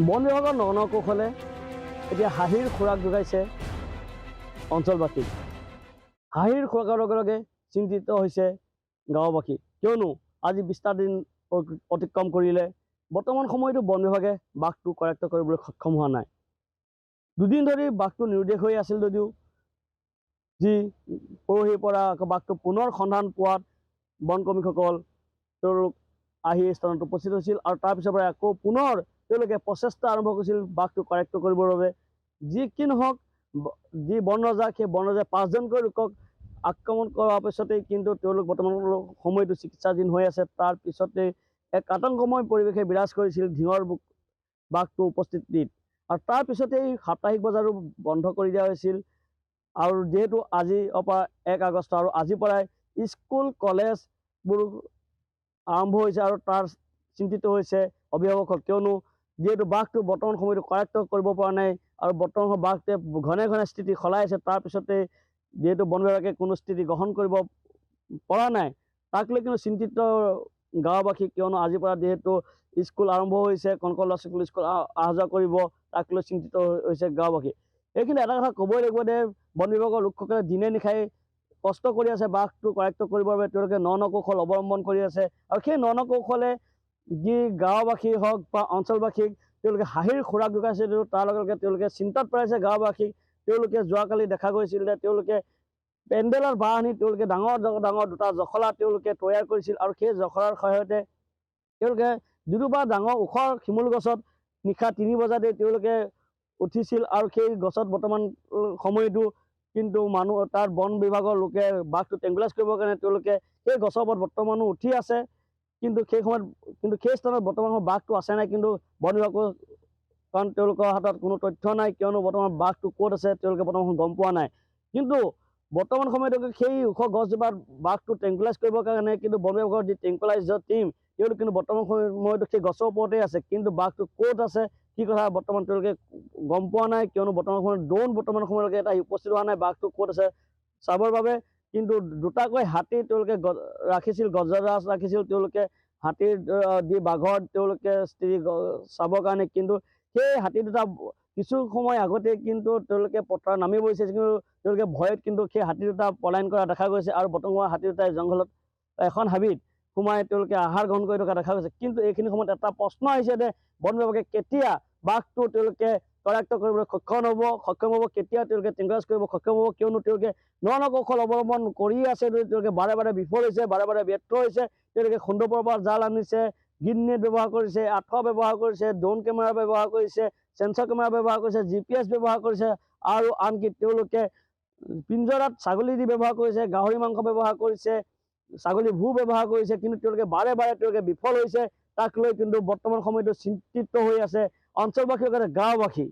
বন বিভাগৰ ন কৌশলে এতিয়া হাঁহিৰ খোৰাক যোগাইছে অঞ্চলবাসীক। হাঁহিৰ খোৰাকৰ লগে লগে চিন্তিত হৈছে গাঁওবাসী, কিয়নো আজি 20টা দিন অতিক্ৰম কৰিলে বৰ্তমান সময়তো বন বিভাগে বাঘটো কৰায়ত্ব কৰিবলৈ সক্ষম হোৱা নাই। দুদিন ধৰি বাঘটো নিৰুদ্দেশ হৈ আছিল যদিও যি পৰহিৰ পৰা বাঘটো পুনৰ সন্ধান পোৱাত বন কৰ্মীসকল তেওঁলোক আহি স্থানত উপস্থিত হৈছিল আৰু তাৰপিছৰ পৰা আকৌ পুনৰ তেওঁলোকে প্ৰচেষ্টা আৰম্ভ কৰিছিল বাঘটো কৰায়ত্ব কৰিবৰ বাবে। যি কি নহওক, যি বন ৰজা, সেই বন ৰজাই 5জনকৈ লোকক আক্ৰমণ কৰাৰ পিছতেই কিন্তু তেওঁলোক বৰ্তমান সময়তো চিকিৎসাধীন হৈ আছে। তাৰ পিছতেই এক আতংকময় পৰিৱেশে বিৰাজ কৰিছিল ধিঙৰ বাঘটো উপস্থিতিত, আৰু তাৰ পিছতেই সাপ্তাহিক বজাৰো বন্ধ কৰি দিয়া হৈছিল। আৰু যেহেতু আজিৰ পৰা 1 আগষ্ট আৰু আজিৰ পৰাই স্কুল কলেজবোৰ আৰম্ভ হৈছে আৰু তাৰ চিন্তিত হৈছে অভিভাৱকসকল, কিয়নো যিহেতু বাঘটো বৰ্তমান সময়তো কৰায়ত্ব কৰিব পৰা নাই আৰু বৰ্তমান বাঘটোৱে ঘনে ঘনে স্থিতি সলাই আছে। তাৰপিছতে যিহেতু বন বিভাগে কোনো স্থিতি গ্ৰহণ কৰিব পৰা নাই, তাক লৈ কিন্তু চিন্তিত গাঁওবাসী, কিয়নো আজিৰ পৰা যিহেতু স্কুল আৰম্ভ হৈছে, কণ ল'ৰা ছোৱালী স্কুল অহা যোৱা কৰিব, তাক লৈ চিন্তিত হৈছে গাঁওবাসী। এইখিনি এটা কথা ক'বই লাগিব যে বন বিভাগৰ লোকসকলে দিনে নিশাই কষ্ট কৰি আছে বাঘটো কৰায়ত্ব কৰিবৰ বাবে। তেওঁলোকে ন কৌশল অৱলম্বন কৰি আছে আৰু সেই ন কৌশলে যি গাঁওবাসী হওক বা অঞ্চলবাসীক তেওঁলোকে হাঁহিৰ খোৰাক যোগাইছে। তাৰ লগে লগে তেওঁলোকে চিন্তাত পেলাইছে গাঁওবাসীক। তেওঁলোকে যোৱাকালি দেখা গৈছিল যে তেওঁলোকে পেণ্ডেলৰ বাঁহ আনি তেওঁলোকে ডাঙৰ ডাঙৰ দুটা জখলা তেওঁলোকে তৈয়াৰ কৰিছিল আৰু সেই জখলাৰ সহায়তে তেওঁলোকে দুজোপা ডাঙৰ ওখ শিমলু গছত নিশা 3 বজাতে তেওঁলোকে উঠিছিল আৰু সেই গছত বৰ্তমান সময়তো কিন্তু মানুহ তাৰ বন বিভাগৰ লোকে বাঘটো ট্ৰেংকুলাইজ কৰিবৰ কাৰণে তেওঁলোকে সেই গছৰ ওপৰত বৰ্তমানো উঠি আছে। কিন্তু সেই সময়ত সেই স্থানত বৰ্তমান সময়ত বাঘটো আছে নাই কিন্তু বন বিভাগৰ, কাৰণ তেওঁলোকৰ হাতত কোনো তথ্য নাই, কিয়নো বৰ্তমান বাঘটো ক'ত আছে তেওঁলোকে বৰ্তমান গম পোৱা নাই। কিন্তু বৰ্তমান সময়ত সেই ওখ গছজোপাত বাঘটো ট্ৰেংকুলাইজ কৰিবৰ কাৰণে কিন্তু বন বিভাগৰ যি ট্ৰেংকুলাইজৰ টিম তেওঁলোক কিন্তু বৰ্তমান সময়তো সেই গছৰ ওপৰতে আছে, কিন্তু বাঘটো ক'ত আছে কি কথা বৰ্তমান তেওঁলোকে গম পোৱা নাই, কিয়নো বৰ্তমান সময়ত ড্ৰোন বৰ্তমান সময়লৈকে এটা উপস্থিত হোৱা নাই বাঘটো ক'ত আছে চাবৰ বাবে। কিন্তু দুটাকৈ হাতী তেওঁলোকে ৰাখিছিল, গজৰাজ ৰাখিছিল তেওঁলোকে হাতীৰ দি বাঘৰ তেওঁলোকে স্থিতি চাবৰ কাৰণে। কিন্তু সেই হাতী দুটা কিছু সময় আগতে কিন্তু তেওঁলোকে পথাৰত নামি পৰিছে, কিন্তু তেওঁলোকে ভয়ত কিন্তু সেই হাতী দুটা পলায়ন কৰা দেখা গৈছে আৰু বৰ্তমান হাতী দুটাই জংঘলত এখন হাবিত সোমাই তেওঁলোকে আহাৰ গ্ৰহণ কৰি থকা দেখা গৈছে। কিন্তু এইখিনি সময়ত এটা প্ৰশ্ন আহিছে যে বন বিভাগে কেতিয়া বাঘটো তেওঁলোকে কৰায়ত্ব কৰিবলৈ সক্ষম হ'ব, কেতিয়া তেওঁলোকে ট্ৰেংকুলাইজ কৰিব সক্ষম হ'ব, কিয়নো তেওঁলোকে ন কৌশল অৱলম্বন কৰি আছে যদিও তেওঁলোকে বাৰে বাৰে বিফল হৈছে, বাৰে বাৰে ব্যৰ্থ হৈছে। তেওঁলোকে সুন্দৰপুৰৰ পৰা জাল আনিছে, গ্ৰীণ নেট ব্যৱহাৰ কৰিছে, আঁঠুৱা ব্যৱহাৰ কৰিছে, ড্ৰোন কেমেৰা ব্যৱহাৰ কৰিছে, চেন্সৰ কেমেৰা ব্যৱহাৰ কৰিছে, GPS ব্যৱহাৰ কৰিছে আৰু আনকি তেওঁলোকে পিঞ্জৰাত ছাগলী দি ব্যৱহাৰ কৰিছে, গাহৰি মাংস ব্যৱহাৰ কৰিছে, ছাগলী ভূ ব্যৱহাৰ কৰিছে, কিন্তু তেওঁলোকে বাৰে বাৰে তেওঁলোকে বিফল হৈছে। তাক লৈ কিন্তু বৰ্তমান সময়তো চিন্তিত হৈ আছে অঞ্চলবাসী লগতে গাঁওবাসী।